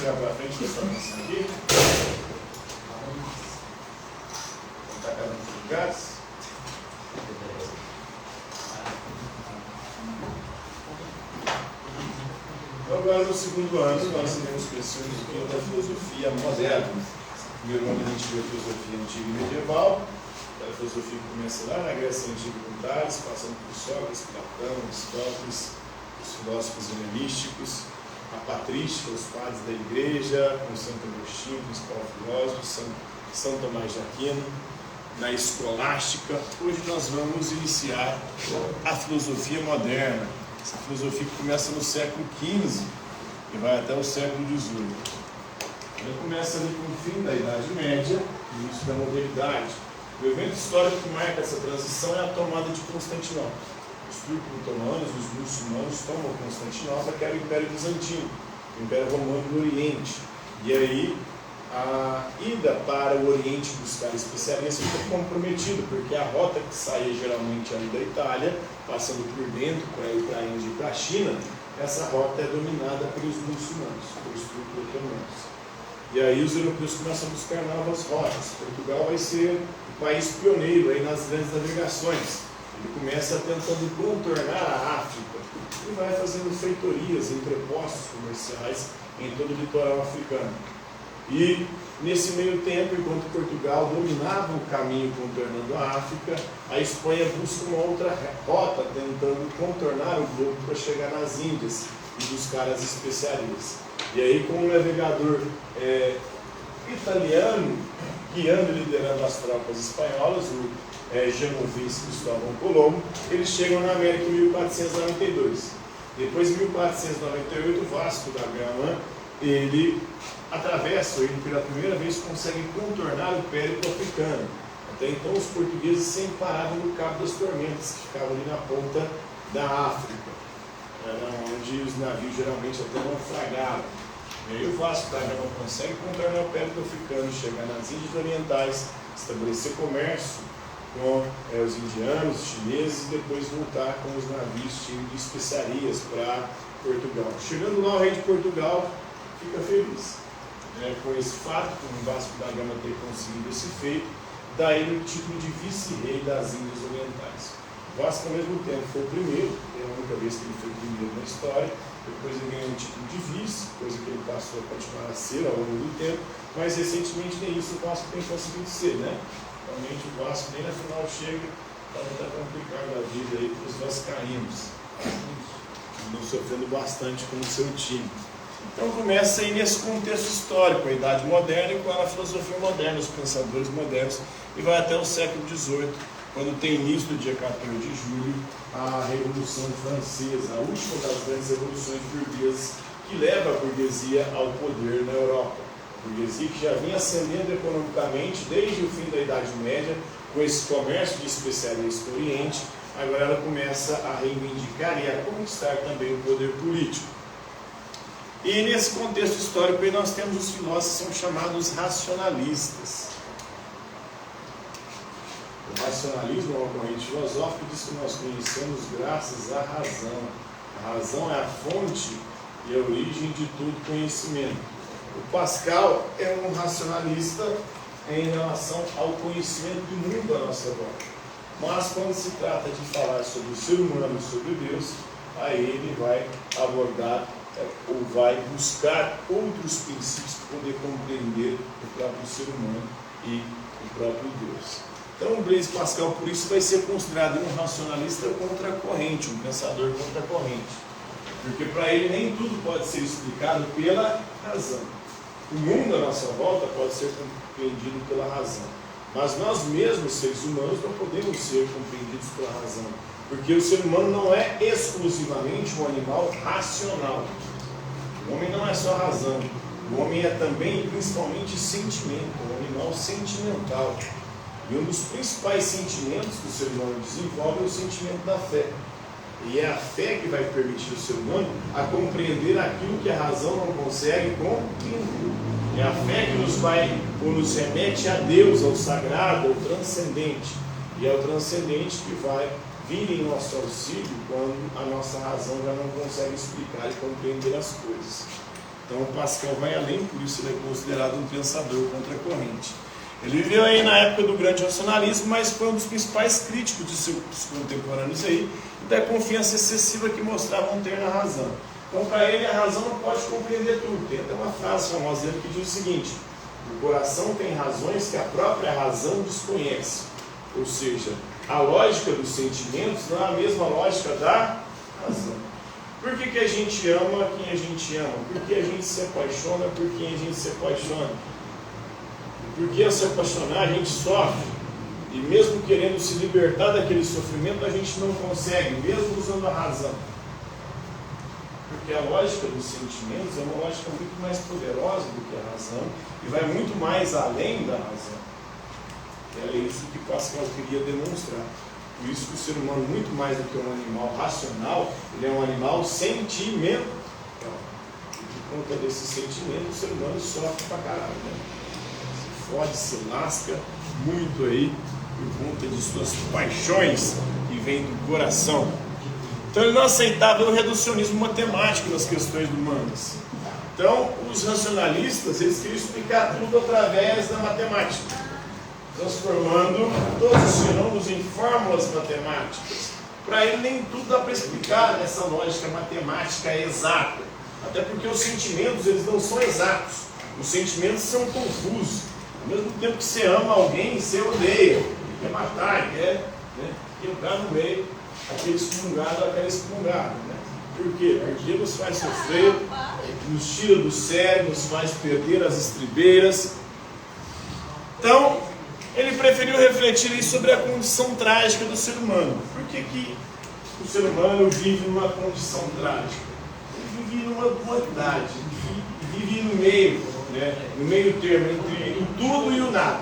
chegar para frente que está passando aqui. Está cada um dos lugares. Então, agora no segundo ano, nós iremos conhecer um pouquinho da filosofia moderna. No primeiro ano a gente viu a filosofia antiga e medieval. A filosofia que começa lá na Grécia Antiga com Tales, passando por Sócrates, Platão, Aristóteles, os filósofos helenísticos, a patrística, os padres da igreja, com Santo Agostinho, o principal filósofo, São Tomás de Aquino, na escolástica. Hoje nós vamos iniciar a filosofia moderna. Essa filosofia que começa no século XV e vai até o século XVIII. Ela começa ali com o fim da Idade Média e início da modernidade. O evento histórico que marca essa transição é a tomada de Constantinopla. Os turcos otomanos, os muçulmanos tomam Constantinopla, que era o Império Bizantino, o Império Romano do Oriente. E aí a ida para o Oriente buscar especiarias fica comprometida, porque a rota que saía geralmente ali da Itália, passando por dentro para ir para a Índia e para a China, essa rota é dominada pelos muçulmanos, pelos turcos otomanos. E aí os europeus começam a buscar novas rotas. Portugal vai ser o país pioneiro aí nas grandes navegações. Ele começa tentando contornar a África e vai fazendo feitorias, entrepostos comerciais em todo o litoral africano. E nesse meio tempo, enquanto Portugal dominava o caminho contornando a África, a Espanha busca uma outra rota tentando contornar o globo para chegar nas Índias e buscar as especiarias. E aí, com um navegador italiano guiando e liderando as tropas espanholas, o genovese Cristóvão Colombo, eles chegam na América em 1492. Depois, em 1498, Vasco da Gama, ele atravessa, ele pela primeira vez consegue contornar o périplo africano. Até então, os portugueses sempre paravam no Cabo das Tormentas, que ficava ali na ponta da África, onde os navios geralmente até naufragavam. E aí o Vasco da Gama consegue contornar o périplo africano, chegar nas Índias Orientais, estabelecer comércio com os indianos, os chineses, e depois voltar com os navios cheios de especiarias para Portugal. Chegando lá, o rei de Portugal fica feliz com esse fato, com o Vasco da Gama ter conseguido esse feito, dá ele o título de vice-rei das Índias Orientais. O Vasco, ao mesmo tempo, foi o primeiro, é a única vez que ele foi o primeiro na história. Depois ele ganhou o título de vice, coisa que ele passou a continuar a ser ao longo do tempo, mas recentemente nem isso o Vasco tem conseguido ser, né? Realmente o Vasco nem na final chega, está complicado a vida aí para os vascaínos, estão sofrendo bastante com o seu time. Então começa aí nesse contexto histórico, a Idade Moderna e com a filosofia moderna, os pensadores modernos, e vai até o século XVIII, quando tem início do dia 14 de julho, a Revolução Francesa, a última das grandes revoluções burguesas, que leva a burguesia ao poder na Europa. A burguesia que já vinha ascendendo economicamente desde o fim da Idade Média, com esse comércio de especiarias do Oriente, agora ela começa a reivindicar e a conquistar também o poder político. E nesse contexto histórico aí nós temos os filósofos que são chamados racionalistas. O racionalismo é uma corrente filosófica diz que nós conhecemos graças à razão. A razão é a fonte e a origem de todo conhecimento. O Pascal é um racionalista em relação ao conhecimento do mundo à nossa volta. Mas quando se trata de falar sobre o ser humano e sobre Deus, aí ele vai abordar ou vai buscar outros princípios para poder compreender o próprio ser humano e o próprio Deus. Então, o Blaise Pascal, por isso, vai ser considerado um racionalista contra a corrente, um pensador contra a corrente. Porque para ele nem tudo pode ser explicado pela razão. O mundo à nossa volta pode ser compreendido pela razão. Mas nós mesmos, seres humanos, não podemos ser compreendidos pela razão. Porque o ser humano não é exclusivamente um animal racional. O homem não é só razão. O homem é também e principalmente sentimento, um animal sentimental. E um dos principais sentimentos que o ser humano desenvolve é o sentimento da fé. E é a fé que vai permitir o ser humano a compreender aquilo que a razão não consegue compreender. É a fé que nos remete a Deus, ao sagrado, ao transcendente. E é o transcendente que vai vir em nosso auxílio quando a nossa razão já não consegue explicar e compreender as coisas. Então Pascal vai além, por isso ele é considerado um pensador contra a corrente. Ele viveu aí na época do grande racionalismo, mas foi um dos principais críticos de seus contemporâneos aí, da confiança excessiva que mostravam ter na razão. Então, para ele, a razão não pode compreender tudo. Tem até uma frase famosa dele que diz o seguinte: o coração tem razões que a própria razão desconhece. Ou seja, a lógica dos sentimentos não é a mesma lógica da razão. Por que a gente ama quem a gente ama? Por que a gente se apaixona por quem a gente se apaixona? Porque ao se apaixonar a gente sofre, e mesmo querendo se libertar daquele sofrimento, a gente não consegue, mesmo usando a razão. Porque a lógica dos sentimentos é uma lógica muito mais poderosa do que a razão, e vai muito mais além da razão. É isso que Pascal queria demonstrar. Por isso que o ser humano, muito mais do que um animal racional, ele é um animal sentimental. E por conta desse sentimento, o ser humano sofre pra caralho, né? Fode, se lasca muito aí por conta de suas paixões que vêm do coração. Então ele não aceitava o reducionismo matemático nas questões humanas. Então os racionalistas, eles queriam explicar tudo através da matemática, transformando todos os fenômenos em fórmulas matemáticas. Para ele nem tudo dá para explicar nessa lógica matemática exata, até porque os sentimentos, eles não são exatos. Os sentimentos são confusos. Ao mesmo tempo que você ama alguém, você odeia, quer matar, quer quebrar no meio aquele excomungado, aquela excomungada. Né? Por quê? Porque nos faz sofrer, nos tira do sério, nos faz perder as estribeiras. Então, ele preferiu refletir sobre a condição trágica do ser humano. Por que o ser humano vive numa condição trágica? Ele vive numa dualidade, vive no meio. No meio termo entre o tudo e o nada.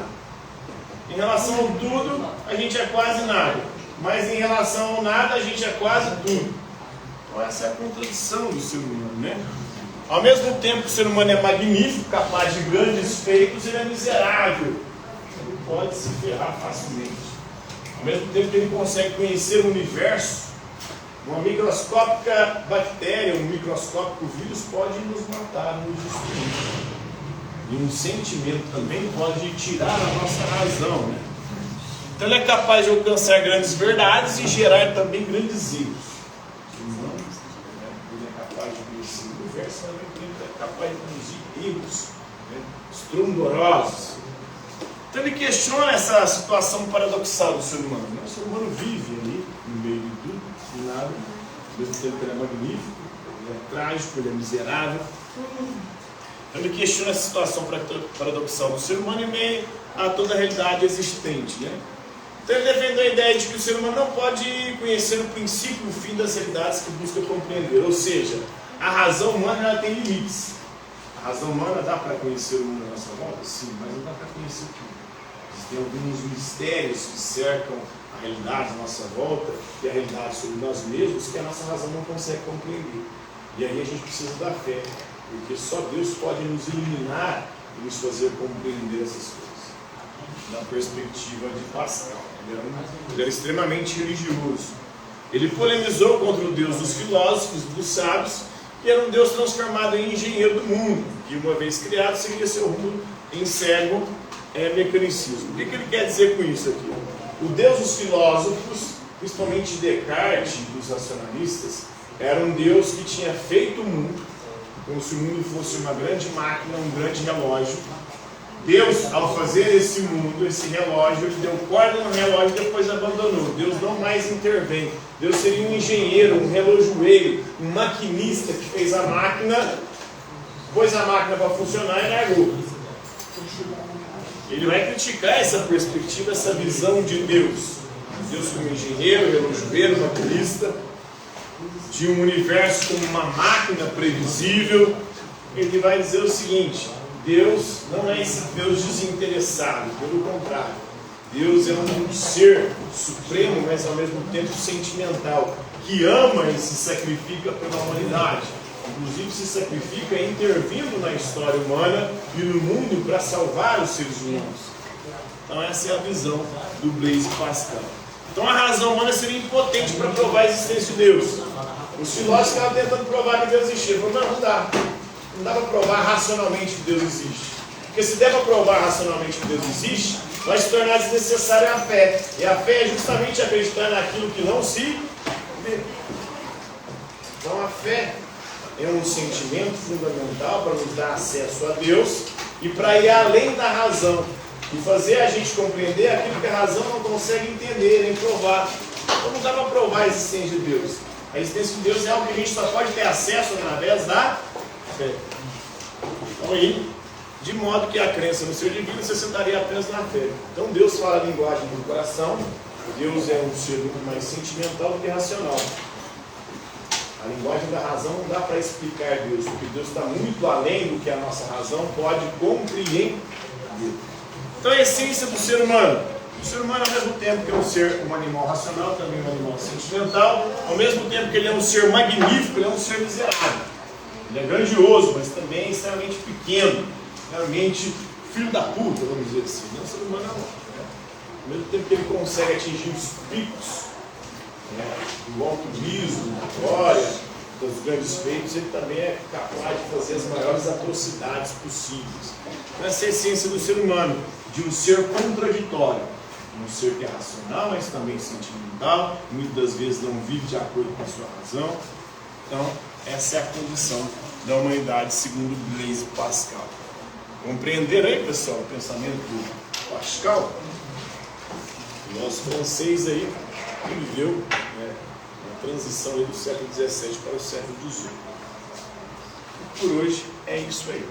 Em relação ao tudo, a gente é quase nada, mas em relação ao nada, a gente é quase tudo. Então essa é a contradição do ser humano, né? Ao mesmo tempo que o ser humano é magnífico, capaz de grandes feitos, ele é miserável. Ele pode se ferrar facilmente. Ao mesmo tempo que ele consegue conhecer o universo, uma microscópica bactéria, um microscópico vírus pode nos matar, nos destruir. E um sentimento também pode tirar a nossa razão, né? Então ele é capaz de alcançar grandes verdades e gerar também grandes erros. Ele é capaz de conhecer o universo, mas ele é capaz de produzir erros, né, estrondorosos. Então ele questiona essa situação paradoxal do ser humano. O ser humano vive ali, no meio de tudo, de nada. Ao mesmo tempo que ele é magnífico, ele é trágico, ele é miserável. Ele questiona essa situação paradoxal do ser humano em meio a toda a realidade existente, né? Então ele defende a ideia de que o ser humano não pode conhecer o princípio e o fim das realidades que busca compreender. Ou seja, a razão humana ela tem limites. A razão humana dá para conhecer o mundo à nossa volta? Sim, mas não dá para conhecer tudo. Existem alguns mistérios que cercam a realidade à nossa volta e a realidade sobre nós mesmos que a nossa razão não consegue compreender. E aí a gente precisa da fé. Porque só Deus pode nos iluminar e nos fazer compreender essas coisas. Na perspectiva de Pascal. Ele era extremamente religioso. Ele polemizou contra o Deus dos filósofos, dos sábios, que era um Deus transformado em engenheiro do mundo, que uma vez criado seguia seu rumo em cego mecanicismo. O que ele quer dizer com isso aqui? O Deus dos filósofos, principalmente Descartes e dos racionalistas, era um Deus que tinha feito o mundo, como se o mundo fosse uma grande máquina, um grande relógio. Deus, ao fazer esse mundo, esse relógio, ele deu corda no relógio e depois abandonou. Deus não mais intervém. Deus seria um engenheiro, um relojoeiro, um maquinista que fez a máquina, pôs a máquina para funcionar e largou. Ele vai criticar essa perspectiva, essa visão de Deus. Deus como engenheiro, relojoeiro, maquinista, de um universo como uma máquina previsível. Ele vai dizer o seguinte: Deus não é esse Deus desinteressado, pelo contrário. Deus é um ser supremo, mas ao mesmo tempo sentimental, que ama e se sacrifica pela humanidade. Inclusive se sacrifica intervindo na história humana e no mundo para salvar os seres humanos. Então essa é a visão do Blaise Pascal. Então a razão humana seria impotente para provar a existência de Deus. Os filósofos estavam tentando provar que Deus existia. Falaram, não dá. não dá para provar racionalmente que Deus existe. Porque se der para provar racionalmente que Deus existe, vai se tornar desnecessária a fé. E a fé é justamente acreditar naquilo que não se vê. Então a fé é um sentimento fundamental para nos dar acesso a Deus e para ir além da razão e fazer a gente compreender aquilo que a razão não consegue entender, nem provar. Então não dá para provar a existência de Deus. A existência de Deus é algo que a gente só pode ter acesso através da fé. Então aí, de modo que a crença no ser divino se sentaria apenas na fé. Então Deus fala a linguagem do coração. Deus é um ser muito mais sentimental do que racional. A linguagem da razão não dá para explicar Deus, porque Deus está muito além do que a nossa razão pode compreender. Então a essência do ser humano. O ser humano, ao mesmo tempo que é um animal racional, também é um animal sentimental, ao mesmo tempo que ele é um ser magnífico, ele é um ser miserável. Ele é grandioso, mas também é extremamente pequeno, realmente filho da puta, vamos dizer assim. O ser humano não. Ao mesmo tempo que ele consegue atingir os picos do alto riso, da glória, dos grandes feitos, ele também é capaz de fazer as maiores atrocidades possíveis. Então, essa é a essência do ser humano, de um ser contraditório, um ser que é racional, mas também sentimental, muitas das vezes não vive de acordo com a sua razão. Então, essa é a condição da humanidade segundo Blaise Pascal. Compreender aí, pessoal, o pensamento do Pascal, o nosso francês aí, que viveu a transição aí do século XVII para o século XVIII. Por hoje é isso aí.